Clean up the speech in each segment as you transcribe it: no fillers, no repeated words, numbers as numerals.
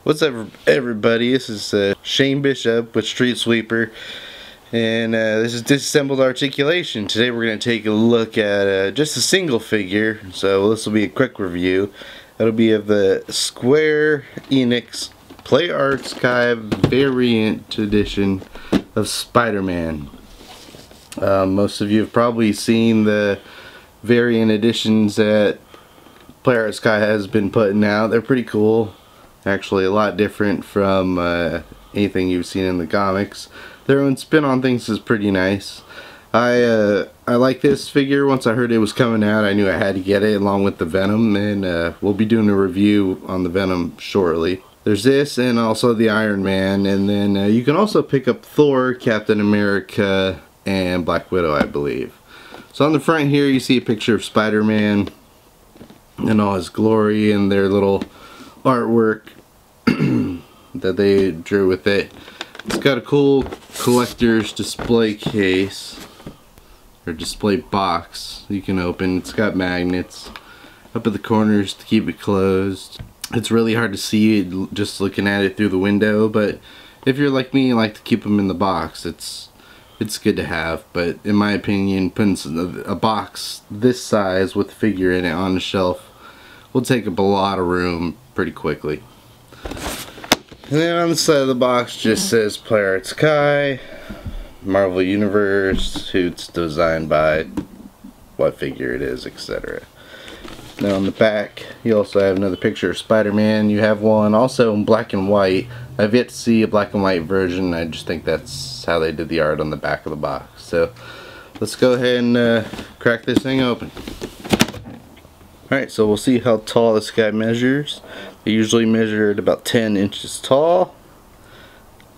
What's up, everybody? This is Shane Bishop with Street Sweeper, and this is Disassembled Articulation. Today we're going to take a look at just a single figure, so this will be a quick review. It'll be of the Square Enix Play Archive variant edition of Spider-Man. Most of you have probably seen the variant editions that Play Archive has been putting out. They're pretty cool. Actually a lot different from anything you've seen in the comics. Their own spin on things is pretty nice. I like this figure. Once I heard it was coming out, I knew I had to get it along with the Venom, and we'll be doing a review on the Venom shortly. There's this and also the Iron Man, and then you can also pick up Thor, Captain America, and Black Widow, I believe. So on the front here you see a picture of Spider-Man in all his glory and their little artwork that they drew with it. It's got a cool collector's display case or display box you can open. It's got magnets up at the corners to keep it closed. It's really hard to see it just looking at it through the window, but if you're like me and like to keep them in the box, it's good to have. But in my opinion, putting a box this size with a figure in it on the shelf will take up a lot of room pretty quickly. And then on the side of the box just says Play Archive, Marvel Universe, who it's designed by, what figure it is, etc. Now on the back you also have another picture of Spider-Man. You have one also in black and white. I've yet to see a black and white version. I just think that's how they did the art on the back of the box. So let's go ahead and crack this thing open. Alright, so we'll see how tall this guy measures. They usually measure at about 10 inches tall,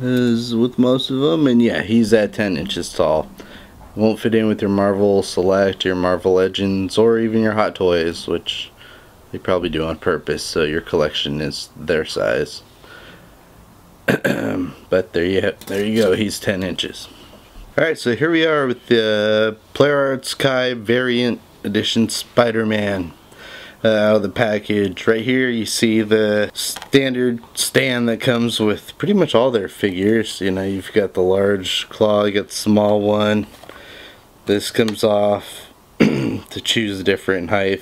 as with most of them, and yeah, he's at 10 inches tall. Won't fit in with your Marvel Select, your Marvel Legends, or even your Hot Toys, which they probably do on purpose so your collection is their size. But there you go, he's 10 inches. Alright, so here we are with the Play Archive variant edition Spider-Man. Out of the package. Right here you see the standard stand that comes with pretty much all their figures. You know, you've got the large claw, you got the small one. This comes off to choose a different height.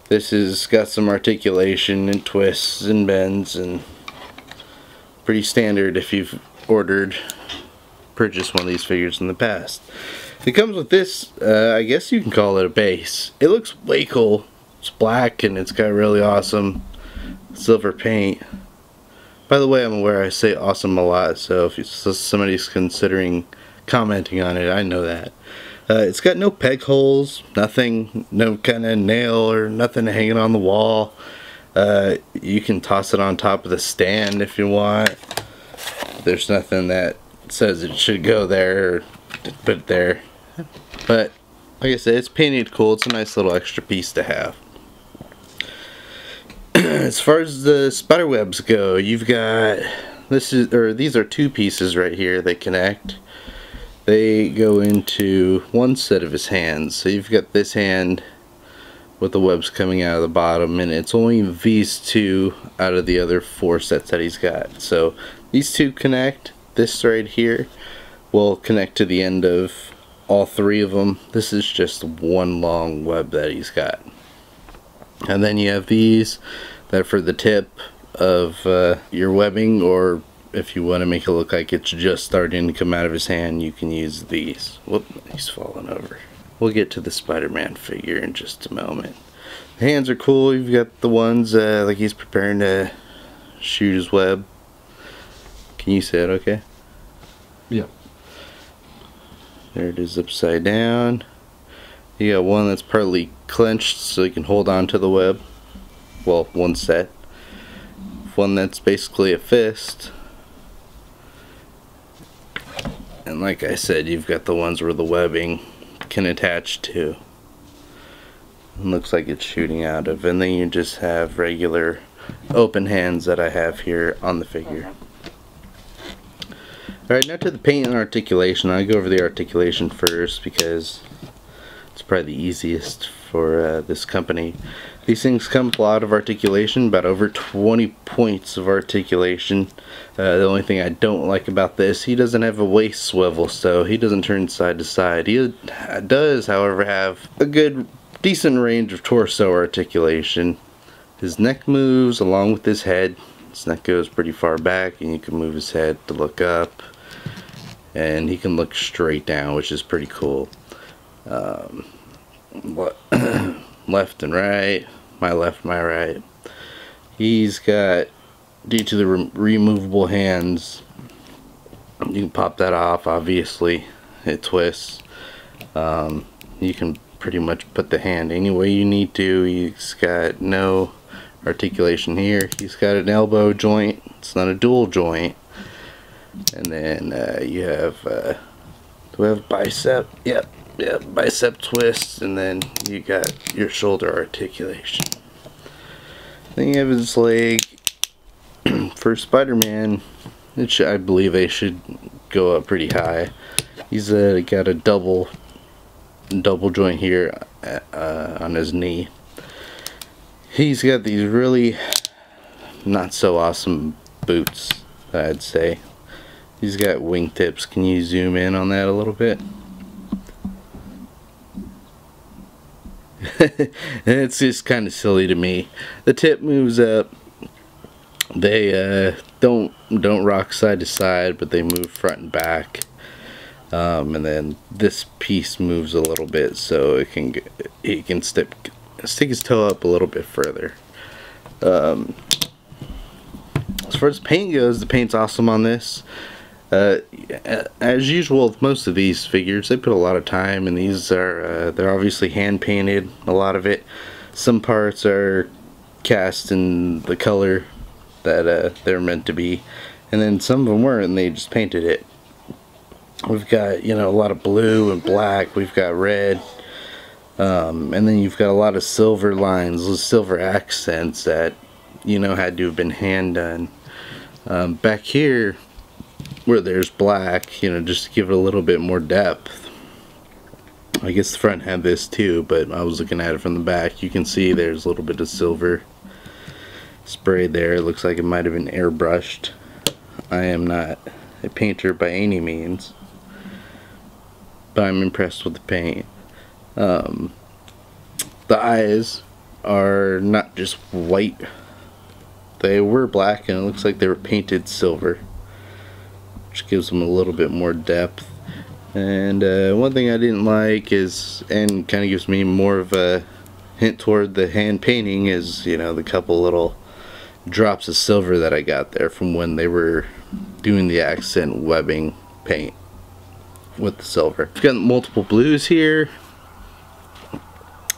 This has got some articulation and twists and bends, and pretty standard if you've purchased one of these figures in the past. It comes with this, I guess you can call it a base. It looks way cool. It's black and it's got really awesome silver paint. By the way, I'm aware I say awesome a lot, so if somebody's considering commenting on it, I know that. It's got no peg holes, nothing, no kind of nail or nothing hanging on the wall. You can toss it on top of the stand if you want. There's nothing that says it should go there or put it there. But like I said, it's painted cool. It's a nice little extra piece to have. As far as the Spiderwebs go, you've got these are two pieces right here. They connect. They go into one set of his hands. So you've got this hand with the webs coming out of the bottom, and it's only these two out of the other four sets that he's got. So these two connect. This right here will connect to the end of all three of them. This is just one long web that he's got. And then you have these that are for the tip of your webbing, or if you want to make it look like it's just starting to come out of his hand, you can use these. Whoop, he's falling over. We'll get to the Spider-Man figure in just a moment. The hands are cool. You've got the ones like he's preparing to shoot his web. Can you see it okay? Yeah. There it is upside down. You got one that's partly clenched so you can hold on to the web. Well, one set. One that's basically a fist. And like I said, you've got the ones where the webbing can attach to. It looks like it's shooting out of. And then you just have regular open hands that I have here on the figure. Alright, now to the paint and articulation. I'll go over the articulation first because It's probably the easiest for this company. These things come with a lot of articulation, about over 20 points of articulation. The only thing I don't like about this, he doesn't have a waist swivel, so he doesn't turn side to side. He does, however, have a good, decent range of torso articulation. His neck moves along with his head. His neck goes pretty far back, and you can move his head to look up, and he can look straight down, which is pretty cool. Left and right, my left, my right. He's got, due to the removable hands, you can pop that off. Obviously it twists. You can pretty much put the hand any way you need to. He's got no articulation here. He's got an elbow joint. It's not a dual joint. And then you have do we have bicep? Yep, bicep twists, and then you got your shoulder articulation. Then you have his leg. For Spider-Man, I believe they should go up pretty high. He's got a double joint here on his knee. He's got these really not so awesome boots, I'd say. He's got wingtips. Can you zoom in on that a little bit? It's just kind of silly to me. The tip moves up. They don't rock side to side, but they move front and back. And then this piece moves a little bit, so he can stick his toe up a little bit further. As far as paint goes, the paint's awesome on this. As usual with most of these figures, they put a lot of time, and these are they're obviously hand painted, a lot of it. Some parts are cast in the color that they're meant to be, and then some of them weren't, and they just painted it. We've got, you know, a lot of blue and black. We've got red, and then you've got a lot of silver lines, those silver accents that, you know, had to have been hand done. Back here where there's black, you know, just to give it a little bit more depth. I guess the front had this too, but I was looking at it from the back. You can see there's a little bit of silver sprayed there. It looks like it might have been airbrushed. I am not a painter by any means, but I'm impressed with the paint. The eyes are not just white. They were black, and it looks like they were painted silver, which gives them a little bit more depth. And one thing I didn't like is, and kind of gives me more of a hint toward the hand painting, is, you know, the couple little drops of silver that I got there from when they were doing the accent webbing paint with the silver. We've got multiple blues here.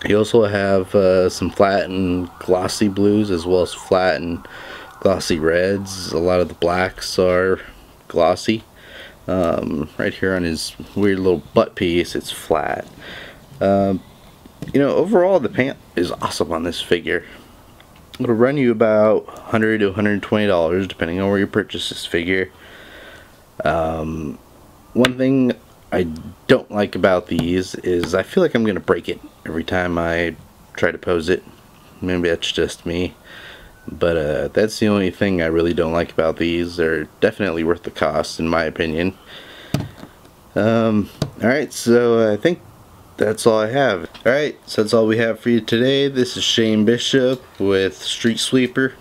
You also have some flat and glossy blues, as well as flat and glossy reds. A lot of the blacks are glossy. Right here on his weird little butt piece, it's flat. You know, overall the paint is awesome on this figure. It'll run you about $100 to $120 depending on where you purchase this figure. One thing I don't like about these is I feel like I'm gonna break it every time I try to pose it. Maybe that's just me, but that's the only thing I really don't like about these. They're definitely worth the cost, in my opinion. Alright, so I think that's all I have. Alright, so that's all we have for you today. This is Shane Bishop with Street Sweeper,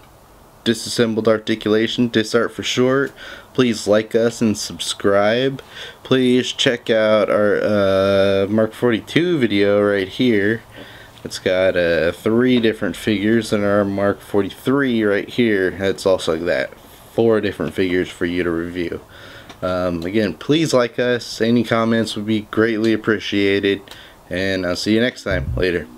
Disassembled Articulation, Disart for short. Please like us and subscribe. Please check out our Mark 42 video right here. It's got 3 different figures, and our Mark 43 right here. It's also like that. 4 different figures for you to review. Again, please like us. Any comments would be greatly appreciated. And I'll see you next time. Later.